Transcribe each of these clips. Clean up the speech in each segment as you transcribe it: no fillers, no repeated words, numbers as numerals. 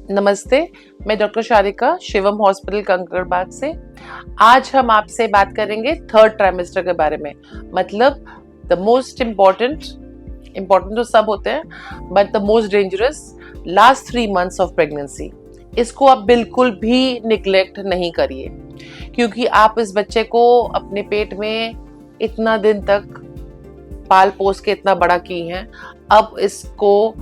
नमस्ते, मैं doctor Sharika Shivam hospital Kankarbagh से। आज हम आपसे बात करेंगे थर्ड ट्राइमेस्टर के बारे में। मतलब द मोस्ट इम्पॉर्टेंट तो सब होते हैं, but the most dangerous last 3 months of pregnancy. इसको आप बिल्कुल भी निग्लेक्ट नहीं करिए, क्योंकि आप इस बच्चे को अपने पेट में इतना दिन तक पाल पोस के इतना बड़ा की हैं। अब इसको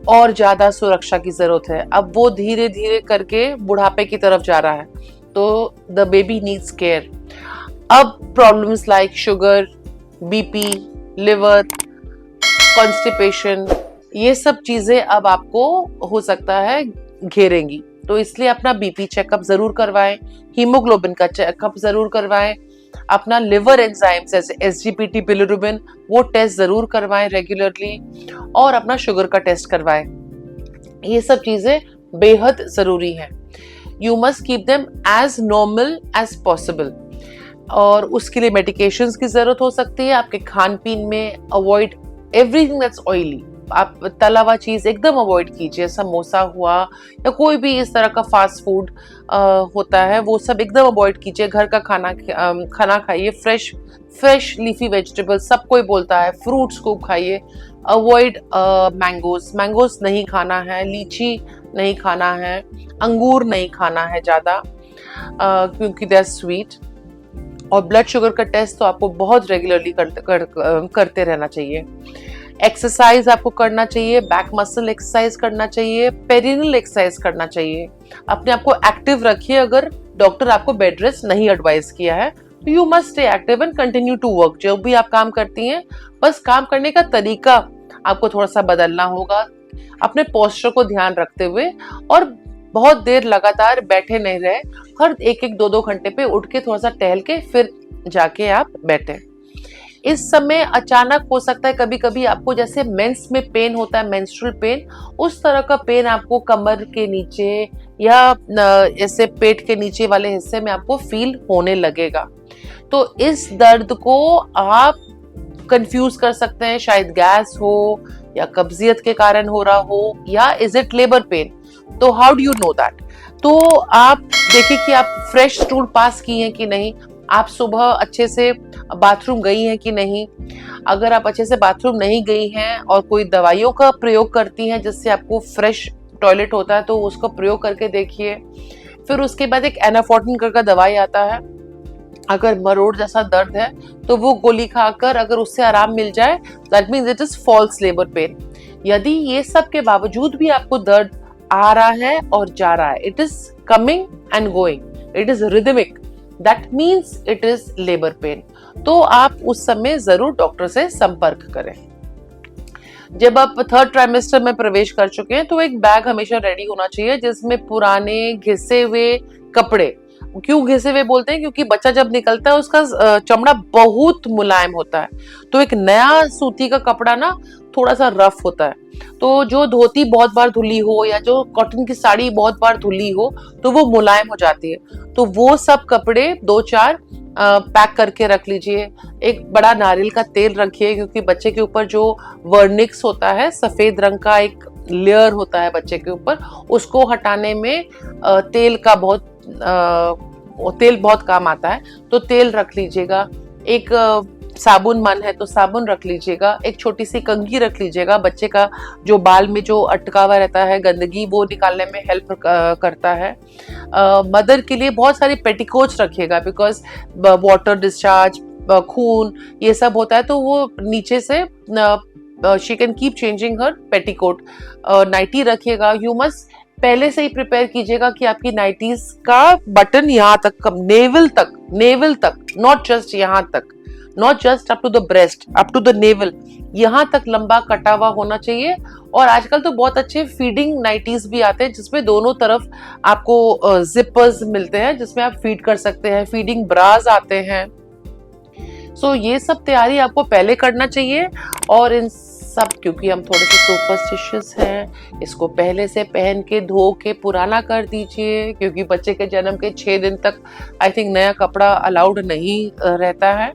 और ज्यादा सुरक्षा की जरूरत है। अब वो धीरे धीरे करके बुढ़ापे की तरफ जा रहा है, तो द बेबी नीड्स केयर। अब problems like sugar, BP, liver, constipation, ये सब चीजें अब आपको हो सकता है घेरेंगी। तो इसलिए अपना बीपी चेकअप जरूर करवाएं, हीमोग्लोबिन का चेकअप जरूर करवाएं, अपना लिवर एंजाइम्स जैसे एसजीपीटी, बिलिरुबिन, वो टेस्ट जरूर करवाएं रेगुलरली, और अपना शुगर का टेस्ट करवाएं। ये सब चीजें बेहद जरूरी हैं। You must keep them as normal as possible, और उसके लिए मेडिकेशंस की जरूरत हो सकती है। आपके खान पीन में अवॉइड एवरीथिंग दैट्स ऑयली। आप तला हुआ चीज एकदम अवॉइड कीजिए, समोसा हुआ या कोई भी इस तरह का फास्ट फूड होता है, वो सब एकदम अवॉइड कीजिए। घर का खाना खाइए, फ्रेश लीफी वेजिटेबल्स, सब कोई बोलता है, फ्रूट्स को खाइए। अवॉइड मैंगोज नहीं खाना है, लीची नहीं खाना है, अंगूर नहीं खाना है ज्यादा, क्योंकि दे आर स्वीट। और ब्लड शुगर का टेस्ट तो आपको बहुत रेगुलरली करते रहना चाहिए। एक्सरसाइज आपको करना चाहिए, बैक मसल एक्सरसाइज करना चाहिए, पेरिनल एक्सरसाइज करना चाहिए। अपने आप को एक्टिव रखिए। अगर डॉक्टर आपको बेड रेस्ट नहीं एडवाइस किया है तो you must stay active and continue to work. जो भी आप काम करती हैं, बस काम करने का तरीका आपको थोड़ा सा बदलना होगा, अपने पोस्चर को ध्यान रखते हुए। और बहुत देर लगातार बैठे नहीं रहे, हर 1-2 घंटे पे उठ के थोड़ा सा टहल के फिर जाके आप बैठे। इस समय अचानक हो सकता है कभी कभी आपको, जैसे मेंस में पेन होता है, मेंस्ट्रुअल पेन, उस तरह का पेन आपको कमर के नीचे या ऐसे पेट के नीचे वाले हिस्से में आपको फील होने लगेगा। तो इस दर्द को आप कंफ्यूज कर सकते हैं, शायद गैस हो या कब्जियत के कारण हो रहा हो, या इज इट लेबर पेन। तो how do you know that? तो आप देखिए कि आप फ्रेश स्टूल पास की हैं कि नहीं, आप सुबह अच्छे से बाथरूम गई हैं कि नहीं। अगर आप अच्छे से बाथरूम नहीं गई हैं और कोई दवाइयों का प्रयोग करती हैं जिससे आपको फ्रेश टॉयलेट होता है, तो उसका प्रयोग करके देखिए। फिर उसके बाद एक एनाफोर्टिन का दवाई आता है। अगर मरोड़ जैसा दर्द है तो वो गोली खाकर अगर उससे आराम मिल जाए, that means it is false labour pain. यदि ये सब के बावजूद भी आपको दर्द आ रहा है और जा रहा है, it is coming and going, it is rhythmic, that means it is labour pain. तो आप उस समय जरूर डॉक्टर से संपर्क करें। जब आप थर्ड ट्राइमेस्टर में प्रवेश कर चुके हैं, तो एक बैग हमेशा रेडी होना चाहिए जिसमें पुराने घिसे हुए कपड़े, क्यों घिसे हुए बोलते हैं, क्योंकि बच्चा जब निकलता है उसका चमड़ा बहुत मुलायम होता है, तो एक नया सूती का कपड़ा ना थोड़ा सा रफ होता है। तो जो धोती बहुत बार धुली हो या जो कॉटन की साड़ी बहुत बार धुली हो, तो वो मुलायम हो जाती है। तो वो सब कपड़े 2-4 पैक करके रख लीजिए। एक बड़ा नारियल का तेल रखिए, क्योंकि बच्चे के ऊपर जो वर्निक्स होता है, सफेद रंग का एक लेयर होता है बच्चे के ऊपर, उसको हटाने में तेल बहुत काम आता है। तो तेल रख लीजिएगा। एक साबुन मन है तो साबुन रख लीजिएगा। एक छोटी सी कंघी रख लीजिएगा। बच्चे का जो बाल में जो अटका हुआ रहता है गंदगी, वो निकालने में हेल्प करता है। मदर के लिए बहुत सारी पेटिकोट्स रखिएगा, बिकॉज वाटर डिस्चार्ज, खून, ये सब होता है, तो वो नीचे से she can keep changing her petticoat. Nightie रखिएगा। यू मस्ट पहले से ही प्रिपेयर कीजिएगा कि आपकी नाइटीज का बटन यहाँ तक, नेवल तक, नॉट जस्ट यहाँ तक, not just up to the breast, up to the navel, यहाँ तक लंबा कटा हुआ होना चाहिए। और आजकल तो बहुत अच्छे फीडिंग नाइटीज भी आते हैं जिसमें दोनों तरफ आपको जिपर्स मिलते हैं, जिसमें आप फीड कर सकते हैं। फीडिंग ब्राज आते हैं। सो ये सब तैयारी आपको पहले करना चाहिए। और इन सब, क्योंकि हम थोड़े से सुपरस्टिशियस हैं, इसको पहले से पहन के धो के पुराना कर दीजिए, क्योंकि बच्चे के जन्म के 6 दिन तक आई थिंक नया कपड़ा अलाउड नहीं रहता है।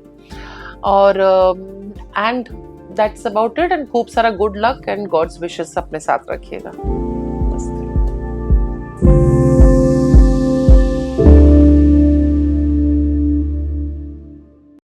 और and that's about it. And खूब सारा good luck and God's wishes अपने साथ रखिएगा।